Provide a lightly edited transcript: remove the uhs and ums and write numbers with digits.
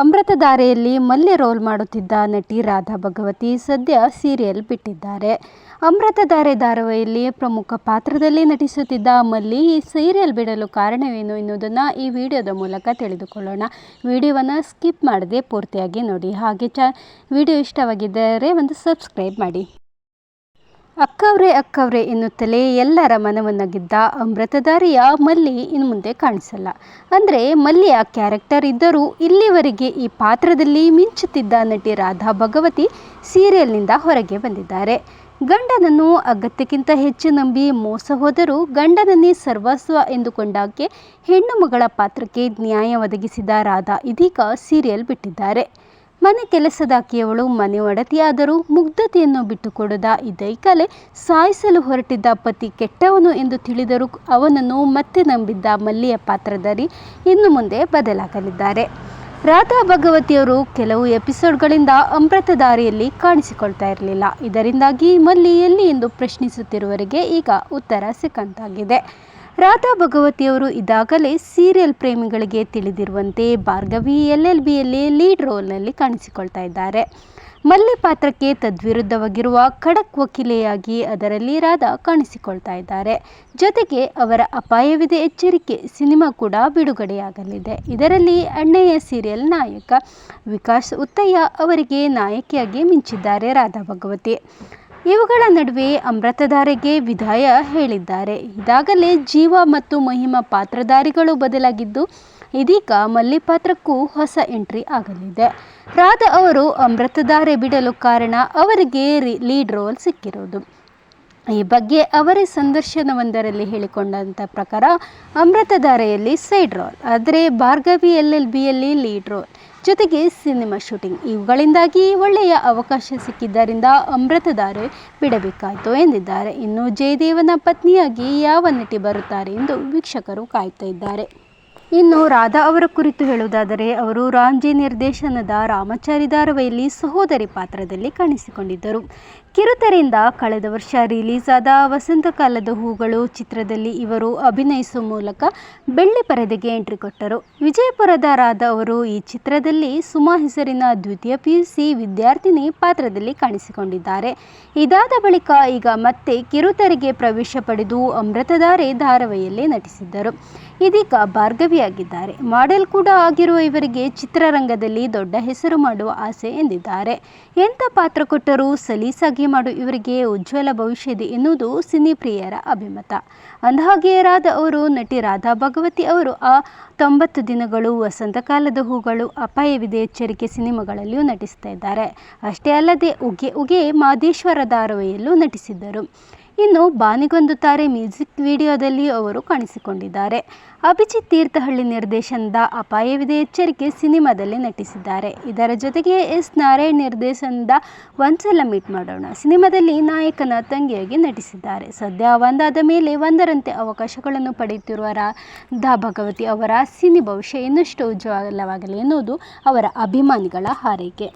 ಅಮೃತಧಾರೆಯಲ್ಲಿ ಮಲ್ಲೆ ರೋಲ್ ಮಾಡುತ್ತಿದ್ದ ನಟಿ ರಾಧಾ ಭಗವತಿ ಸದ್ಯ ಸೀರಿಯಲ್ ಬಿಟ್ಟಿದ್ದಾರೆ. ಅಮೃತಧಾರೆ ಧಾರಾವಾಹಿಯಲ್ಲಿ ಪ್ರಮುಖ ಪಾತ್ರದಲ್ಲಿ ನಟಿಸುತ್ತಿದ್ದ ಮಲ್ಲಿ ಈ ಸೀರಿಯಲ್ ಬಿಡಲು ಕಾರಣವೇನು ಎನ್ನುವುದನ್ನು ಈ ವಿಡಿಯೋದ ಮೂಲಕ ತಿಳಿದುಕೊಳ್ಳೋಣ. ವಿಡಿಯೋವನ್ನು ಸ್ಕಿಪ್ ಮಾಡದೆ ಪೂರ್ತಿಯಾಗಿ ನೋಡಿ. ಹಾಗೆ ವಿಡಿಯೋ ಇಷ್ಟವಾಗಿದ್ದರೆ ಒಂದು ಸಬ್ಸ್ಕ್ರೈಬ್ ಮಾಡಿ. ಅಕ್ಕವ್ರೆ ಎನ್ನುತ್ತಲೇ ಎಲ್ಲರ ಮನವನ್ನು ಗೆದ್ದ ಅಮೃತಧಾರೆಯ ಮಲ್ಲಿ ಇನ್ನು ಮುಂದೆ ಕಾಣಿಸಲ್ಲ. ಅಂದರೆ ಮಲ್ಲಿಯ ಕ್ಯಾರೆಕ್ಟರ್ ಇದ್ದರೂ ಇಲ್ಲಿವರೆಗೆ ಈ ಪಾತ್ರದಲ್ಲಿ ಮಿಂಚುತ್ತಿದ್ದ ನಟಿ ರಾಧಾ ಭಗವತಿ ಸೀರಿಯಲ್ನಿಂದ ಹೊರಗೆ ಬಂದಿದ್ದಾರೆ. ಗಂಡನನ್ನು ಅಗತ್ಯಕ್ಕಿಂತ ಹೆಚ್ಚು ನಂಬಿ ಮೋಸ ಹೋದರೂ ಗಂಡನನ್ನೇ ಸರ್ವಸ್ವ ಎಂದುಕೊಂಡಾಕೆ ಹೆಣ್ಣು ಮಗಳ ಪಾತ್ರಕ್ಕೆ ನ್ಯಾಯ ಒದಗಿಸಿದ ರಾಧಾ ಇದೀಗ ಸೀರಿಯಲ್ ಬಿಟ್ಟಿದ್ದಾರೆ. ಮನೆ ಕೆಲಸದಾಕೆಯವಳು ಮನೆ ಒಡತಿಯಾದರೂ ಮುಗ್ಧತೆಯನ್ನು ಬಿಟ್ಟುಕೊಡದ ಇದೈಕಲೆ ಸಾಯಿಸಲು ಹೊರಟಿದ್ದ ಪತಿ ಕೆಟ್ಟವನು ಎಂದು ತಿಳಿದರೂ ಅವನನ್ನು ಮತ್ತೆ ನಂಬಿದ್ದ ಮಲ್ಲಿಯ ಪಾತ್ರಧಾರಿ ಇನ್ನು ಮುಂದೆ ಬದಲಾಗಲಿದ್ದಾರೆ. ರಾಧಾ ಭಗವತಿಯವರು ಕೆಲವು ಎಪಿಸೋಡ್ಗಳಿಂದ ಅಮೃತಧಾರೆಯಲ್ಲಿ ಕಾಣಿಸಿಕೊಳ್ತಾ ಇರಲಿಲ್ಲ. ಇದರಿಂದಾಗಿ ಮಲ್ಲಿ ಎಲ್ಲಿ ಎಂದು ಪ್ರಶ್ನಿಸುತ್ತಿರುವವರಿಗೆ ಈಗ ಉತ್ತರ ಸಿಕ್ಕಂತಾಗಿದೆ. ರಾಧಾ ಭಗವತಿಯವರು ಇದಾಗಲೇ ಸೀರಿಯಲ್ ಪ್ರೇಮಿಗಳಿಗೆ ತಿಳಿದಿರುವಂತೆ ಭಾರ್ಗವಿ LLBಯಲ್ಲಿ ಲೀಡ್ ರೋಲ್ನಲ್ಲಿ ಕಾಣಿಸಿಕೊಳ್ತಾ ಇದ್ದಾರೆ. ಮಲ್ಲಿ ಪಾತ್ರಕ್ಕೆ ತದ್ವಿರುದ್ಧವಾಗಿರುವ ಖಡಕ್ ವಕೀಲೆಯಾಗಿ ಅದರಲ್ಲಿ ರಾಧಾ ಕಾಣಿಸಿಕೊಳ್ತಾ ಇದ್ದಾರೆ. ಜೊತೆಗೆ ಅವರ ಅಪಾಯವಿದೆ ಎಚ್ಚರಿಕೆ ಸಿನಿಮಾ ಕೂಡ ಬಿಡುಗಡೆಯಾಗಲಿದೆ. ಇದರಲ್ಲಿ ಅಣ್ಣಯ್ಯ ಸೀರಿಯಲ್ ನಾಯಕ ವಿಕಾಸ್ ಉತ್ತಯ್ಯ ಅವರಿಗೆ ನಾಯಕಿಯಾಗಿ ಮಿಂಚಿದ್ದಾರೆ ರಾಧಾ ಭಗವತಿ. ಇವುಗಳ ನಡುವೆ ಅಮೃತಧಾರೆಗೆ ವಿದಾಯ ಹೇಳಿದ್ದಾರೆ. ಇದಾಗಲೇ ಜೀವ ಮತ್ತು ಮಹಿಮಾ ಪಾತ್ರಧಾರಿಗಳು ಬದಲಾಗಿದ್ದು ಇದೀಗ ಮಲ್ಲಿ ಪಾತ್ರಕ್ಕೂ ಹೊಸ ಎಂಟ್ರಿ ಆಗಲಿದೆ. ರಾಧಾ ಅವರು ಅಮೃತಧಾರೆ ಬಿಡಲು ಕಾರಣ ಅವರಿಗೆ ಲೀಡ್ ರೋಲ್ ಸಿಕ್ಕಿರೋದು. ಈ ಬಗ್ಗೆ ಅವರೇ ಸಂದರ್ಶನವೊಂದರಲ್ಲಿ ಹೇಳಿಕೊಂಡಂಥ ಪ್ರಕಾರ ಅಮೃತಧಾರೆಯಲ್ಲಿ ಸೈಡ್ ರೋಲ್, ಆದರೆ ಭಾರ್ಗವಿ LLBಯಲ್ಲಿ ಲೀಡ್ ರೋಲ್, ಜೊತೆಗೆ ಸಿನಿಮಾ ಶೂಟಿಂಗ್ ಇವುಗಳಿಂದಾಗಿ ಒಳ್ಳೆಯ ಅವಕಾಶ ಸಿಕ್ಕಿದ್ದರಿಂದ ಅಮೃತಧಾರೆ ಬಿಡಬೇಕಾಯಿತು ಎಂದಿದ್ದಾರೆ. ಇನ್ನು ಜಯದೇವನ ಪತ್ನಿಯಾಗಿ ಯಾವ ನಟಿ ಬರುತ್ತಾರೆ ಎಂದು ವೀಕ್ಷಕರು ಕಾಯ್ತಾ ಇದ್ದಾರೆ. ಇನ್ನು ರಾಧಾ ಅವರ ಕುರಿತು ಹೇಳುವುದಾದರೆ ಅವರು ರಾಮ್ಜಿ ನಿರ್ದೇಶನದ ರಾಮಚಾರಿ ಧಾರಾವಾಹಿಯಲ್ಲಿ ಸಹೋದರಿ ಪಾತ್ರದಲ್ಲಿ ಕಾಣಿಸಿಕೊಂಡಿದ್ದರು. ಕಿರುತೆರೆಯಿಂದ ಕಳೆದ ವರ್ಷ ರಿಲೀಸ್ ಆದ ವಸಂತಕಾಲದ ಹೂಗಳು ಚಿತ್ರದಲ್ಲಿ ಇವರು ಅಭಿನಯಿಸುವ ಮೂಲಕ ಬೆಳ್ಳಿ ಪರದೆಗೆ ಎಂಟ್ರಿ ಕೊಟ್ಟರು. ವಿಜಯಪುರದ ರಾಧಾ ಅವರು ಈ ಚಿತ್ರದಲ್ಲಿ ಸುಮಾ ಹೆಸರಿನ ದ್ವಿತೀಯ PUC ವಿದ್ಯಾರ್ಥಿನಿ ಪಾತ್ರದಲ್ಲಿ ಕಾಣಿಸಿಕೊಂಡಿದ್ದಾರೆ. ಇದಾದ ಬಳಿಕ ಈಗ ಮತ್ತೆ ಕಿರುತೆರೆಗೆ ಪ್ರವೇಶ ಪಡೆದು ಅಮೃತಧಾರೆ ಧಾರಾವಾಹಿಯಲ್ಲಿ ನಟಿಸಿದ್ದರು. ಇದೀಗ ಭಾರ್ಗವಿಯಾಗಿದ್ದಾರೆ. ಮಾಡೆಲ್ ಕೂಡ ಆಗಿರುವ ಇವರಿಗೆ ಚಿತ್ರರಂಗದಲ್ಲಿ ದೊಡ್ಡ ಹೆಸರು ಮಾಡುವ ಆಸೆ ಎಂದಿದ್ದಾರೆ. ಎಂಥ ಪಾತ್ರ ಕೊಟ್ಟರೂ ಸಲೀಸಾಗಿ ಮಾಡು ಇವರಿಗೆ ಉಜ್ವಲ ಭವಿಷ್ಯವಿದೆ ಎನ್ನುವುದು ಸಿನಿ ಪ್ರಿಯರ ಅಭಿಮತ. ಅಂದಹಾಗೆ ರಾಧಾ ಅವರು ನಟಿ ರಾಧಾ ಭಗವತಿ ಅವರು 90 ದಿನಗಳು, ವಸಂತಕಾಲದ ಹೂಗಳು, ಅಪಾಯವಿದೆ ಎಚ್ಚರಿಕೆ ಸಿನಿಮಾಗಳಲ್ಲಿಯೂ ನಟಿಸ್ತಾ ಇದ್ದಾರೆ. ಅಷ್ಟೇ ಅಲ್ಲದೆ ಉಗೆ ಉಗೆ ಮಾದೇಶ್ವರ ಧಾರಾವಾಹಿಯಲ್ಲೂ ನಟಿಸಿದ್ದರು. ಇನ್ನು ಬಾನಿಗೊಂದು ತಾರೆ ಮ್ಯೂಸಿಕ್ ವಿಡಿಯೋದಲ್ಲಿ ಅವರು ಕಾಣಿಸಿಕೊಂಡಿದ್ದಾರೆ. ಅಭಿಜಿತ್ ತೀರ್ಥಹಳ್ಳಿ ನಿರ್ದೇಶನದ ಅಪಾಯವಿದೆ ಎಚ್ಚರಿಕೆ ಸಿನಿಮಾದಲ್ಲಿ ನಟಿಸಿದ್ದಾರೆ. ಇದರ ಜೊತೆಗೆ S. ನಾರಾಯಣ್ ನಿರ್ದೇಶನದ ಒಂದ್ಸಲ ಮೀಟ್ ಮಾಡೋಣ ಸಿನಿಮಾದಲ್ಲಿ ನಾಯಕನ ತಂಗಿಯಾಗಿ ನಟಿಸಿದ್ದಾರೆ. ಸದ್ಯ ಒಂದಾದ ಮೇಲೆ ಒಂದರಂತೆ ಅವಕಾಶಗಳನ್ನು ಪಡೆಯುತ್ತಿರುವ ರಾಧಾ ಭಗವತಿ ಅವರ ಸಿನಿ ಭವಿಷ್ಯ ಇನ್ನಷ್ಟು ಉಜ್ವಲವಾಗಲಿ ಎನ್ನುವುದು ಅವರ ಅಭಿಮಾನಿಗಳ ಹಾರೈಕೆ.